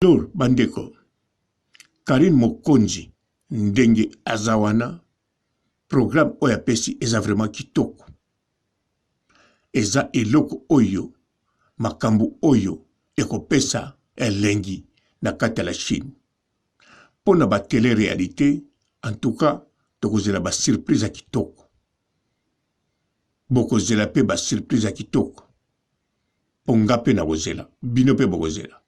Alors, bandeko, Karine Mokonzi, ndenge azawana, programme oya pesi eza vraiment kitoko. Eza eloko oyo, makambu oyo, ekopesa elengi na kati la Chine. Pona ba télé-réalité, en tout cas, tokozela ba surprise à kitoko. Bokozela pe ba surprise à kitoko. Ponga pe na kozela, bino pe bokozela.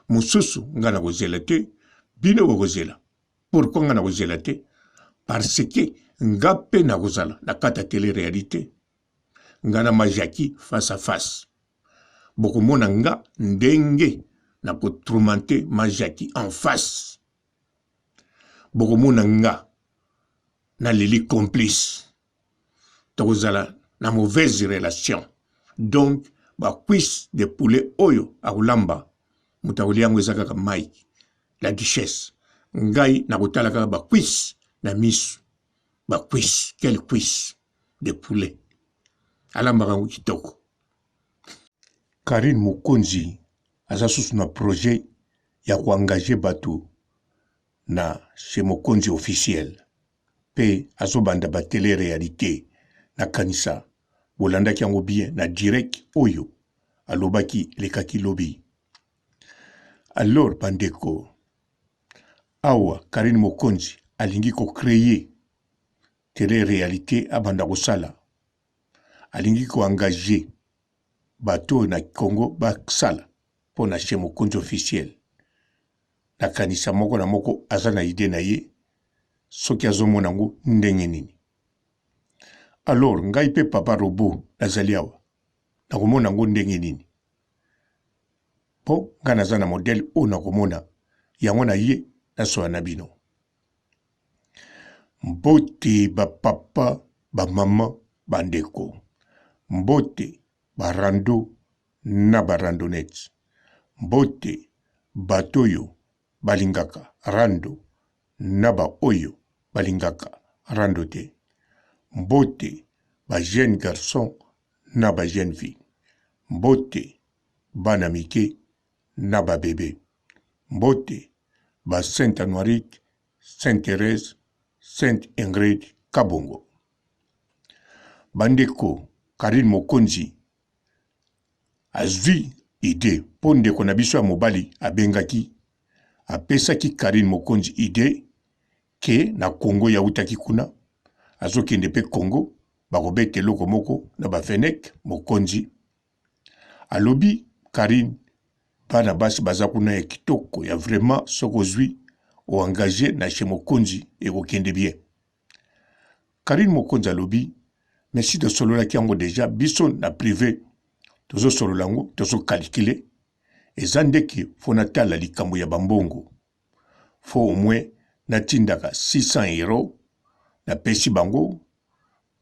Mususu nga na kozela te, bino bokozela. Pourquoi nga na kozela te? Parce que nga pe na kozala na kata télé-réalité. Nga na majaki face à face. Bokomona nga ndenge na kotrumante majaki en face. Bokomona nga na lili complice. Tokozala na mauvaise relation. Donc, ba cuisse de poulet oyo akulamba. Mutauli yangu ezaka ka Mike, la duchesse. Ngai na kotala kaka ba cuisse na misu. Ba cuisse, quelle cuisse de poulet. Alamba kangu kitoko. Karine Mokonzi aza susu na projet ya kuangaje batu na chez Mokonzi officiel. Pe azobanda ba télé-réalité na kanisa. Bolanda ki yango bien na direct oyo alobaki lekaki lobi. Alors bandeko, awa Karine Mokonzi alingi ko créer télé-réalité abanda kosala. Alingi ko engager bato na Congo basala po na chez Mokonzi officiel. Na kanisa moko na moko aza na idée na ye soki azomona ngo ndenge nini. Alors ngai pe papa Robo nazali awa nakomona ngo ndenge nini. Po nga naza na modèle o nakomona yango na ye nasoya na bino. Mbote ba papa ba mama bandeko. Mbote ba rando na ba randonnette. Mbote batoyo balingaka rando na ba oyo balingaka rando te. Mbote ba jeune garçon na ba jeune fille. Mbote bana mike na ba bébé. Mbote ba Sainte Anoirite, Sainte Thérèse, Sainte Ingrid Kabongo. Bandeko Karine Mokonzi azwi idée po ndeko na biso ya mobali abengaki apesaki Karine Mokonzi idée ke na Congo ya utaki kuna azokende pe Congo bakobete eloko moko na ba Fenech Mokonzi alobi Karine bana basi baza kuna ya kitoko ya vraiment soko zwi o engagé na chez Mokonzi ekokende bien. Karine Mokonzi alobi merci de solola ki yango déjà biso na privé tozo solola yango tozo calculer ezandeki fona tala likambo ya bambongo fo au moins natindaka 600 € na pesi bango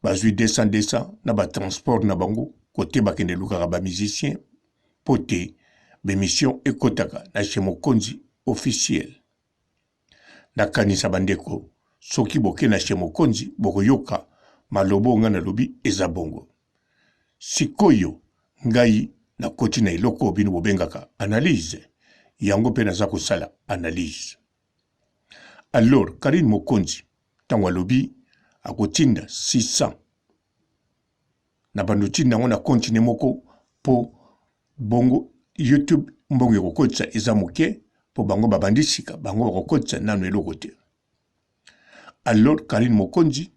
bazwi 200 na ba transport na bango côté bakende lukaka ba musicien pote bemission ekotaka na chez Mokonzi officiel. Na kanisa bandeko soki boke na chez Mokonzi bokoyoka malobo nga na lobi eza bongo. Sikoyo ngai na koti na iloko bino bobengaka analyse yango pe naza kosala analyse. Alors Karine Mokonzi tango alobi akotinda 600 na bandotinda ngo na kontine moko po bongo YouTube mbongo ekokotisa eza moke po bango babandisika bango bakokotisa nano eloko te. Alors Karine Mokonzi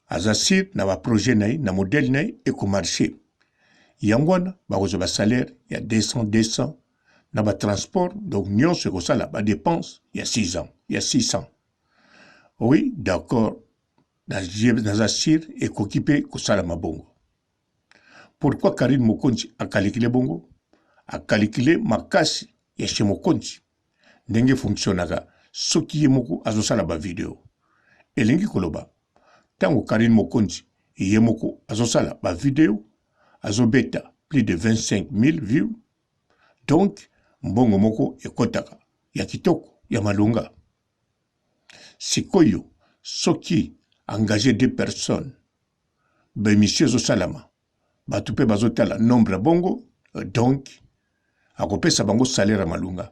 azasir na ba projet na ye na modèle na ye ekomarché. Yango wana bakozwa ba salaire ya 200 na ba transport donc nyonso ekosala ba dépense ya 6 ans ya 600. Oui, d'accord. Nazasir ekoki pe kosala mabongo. Pourquoi Karine Mokonzi a calculé bongo? A calculé makasi ya chez Mokonzi. Ndenge fonctionnaka soki ye moko azosala ba video. Elengi koloba. Tango Karine Mokonzi ye moko azosala ba video azobeta plus de 25 000 vues. Donc mbongo moko ekotaka ya kitoko ya malunga. Sikoyo soki engagé 2 personnes ba monsieur zosalama batupe bazotala nombre bongo donc akopesa bango salaire malunga.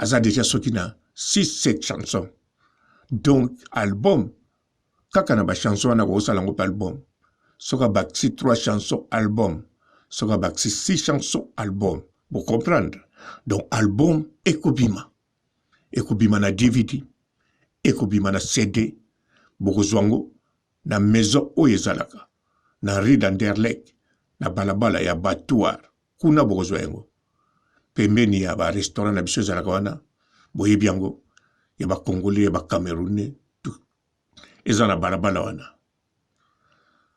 aza déjà sorti na 6-7 chansons. Donc album kaka na ba chanson na ko sala ngo album. Soka baxi 3 chansons album. Soka baxi 6 chansons album. Vous comprendre? Donc album ekobima. Ekobima na DVD, ekobima na CD. Bokozwango na maison oyezalaka. Na rue d'Anderlecht, na balabala ya Batouar. Kuna bokozwango. Pembeni ya ba restaurant na biso ezalaka wana. Boyebi yango. Ya ba Congolais, ya ba Camerounais. Eza na balabala wana.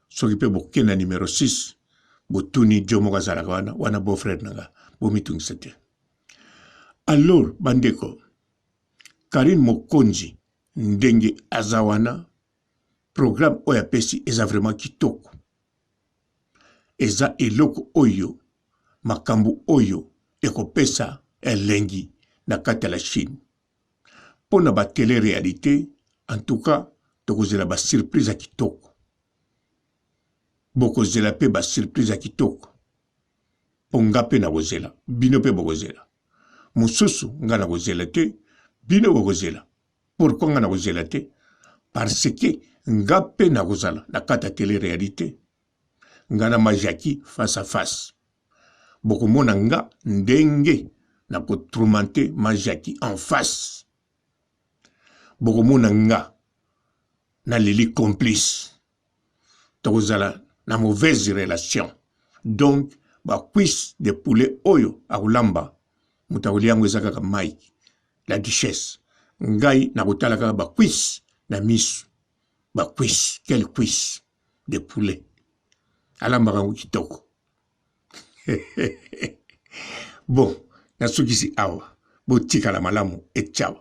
Soki pe boke na numéro 6. Botuni Jomo kazalaka wana. Wana beau frère nanga. Bomitungisa te. Alors, bandeko. Karine Mokonzi. Ndenge azawana. Programme oya pesi eza vraiment kitoko. Eza eloko oyo. Makambu oyo. Eko pesa elengi na kati la Chine. Pona ba télé-réalité, en tout cas, tokozela ba surprise a kitoko. Bokozela pe ba surprise a kitoko. Ponga pe na kozela, bino pe bokozela. Mususu nga na kozela te, bino bokozela. Pourquoi nga na kozela te? Parce que nga pe na kozala na kata télé-réalité. Nga na majaki face à face. Bokomona nga ndenge na kotrumante majaki en face. Bokomona nga na lili complice. Tokozala na mauvaise relation. Donc, ba cuisse de poulet oyo akulamba. Mutakoli yango ezaka ka mai. La duchesse. Ngai na kotalaka ba cuisse na misu. Ba cuisse. Quelle cuisse de poulet. Alamba kango kitoko. Bon, nasukisi awa. Botika la malamu et ciao.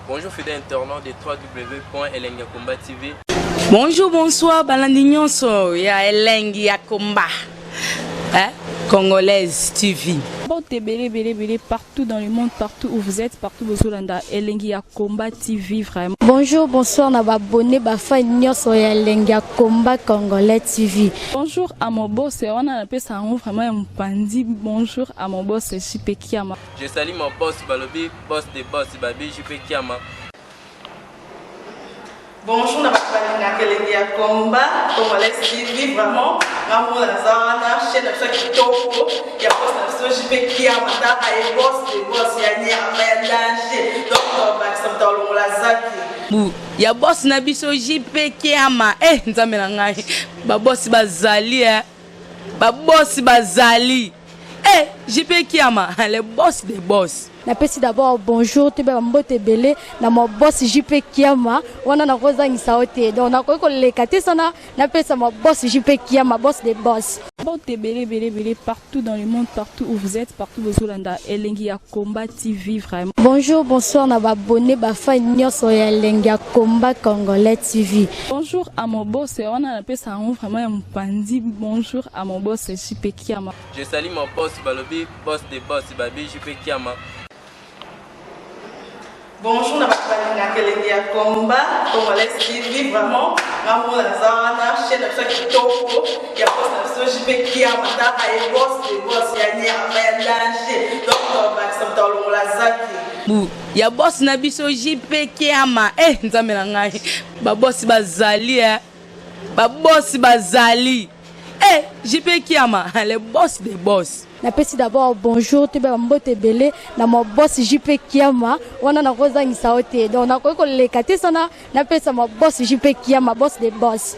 Bonjour fidèles internautes de www.elengiakomba TV. Bonjour, bonsoir, balandignon so ya Elengi Yakomba. Congolaise TV. Bon, bélé partout dans le monde, partout où vous êtes, partout où vous êtes, Elengi Yakomba TV vraiment. Bonjour, bonsoir, na abonné ba fan nyonso ya Elengi Yakomba Congolais TV. Bonjour à mon boss, on a appelé ça vraiment un pandi. Bonjour à mon boss, JP Kiama. Je salue mon boss Balobi, boss des boss Babi, JP Kiama. Bonjour, na Elengi Yakomba Congolais TV vraiment. Maman la zana chaîne de kitoko ya boss na JP Kiama ta ay boss des boss ya ni ya danger. Donc ba samta longola zaki. Ya boss na biso JP Kiama. Nzambe na ngai. Ba boss bazali Ba boss bazali. JP Kiama, le boss des boss. Napesi d'abord bonjour, tu peux mbote belé na mon boss JP Kiama, wana na kozangisa ote. Donc na ko lekate sana, napesa mon boss JP Kiama, boss des boss. Bon, bélé partout dans le monde, partout où vous êtes, partout où vous êtes, Elengi Yakomba TV vraiment. Bonjour, bonsoir, na abonné ba fan nyonso ya Elengi Yakomba Congolais TV. Bonjour à mon boss, on a appelé ça vraiment un pandi. Bonjour à mon boss JP Kiama. Je salue mon boss Balobi, boss des boss Babi, JP Kiama. Bonjour, na Elengi Yakomba Congolais TV vraiment. Maman la zana chaîne de kitoko ya boss na JP Kiama ta ay boss des boss ya ni ya danger. Donc ba samta longola zaki. Ya boss na biso JP Kiama. Nzambe na ngai. Ba boss bazali Ba boss bazali. JP Kiama, le boss des boss. Napesi d'abord bonjour, tu peux mbote belé na mon boss JP Kiama, wana na kozangisa ote. Donc na ko lekate sana, napesa mon boss JP Kiama, boss des boss.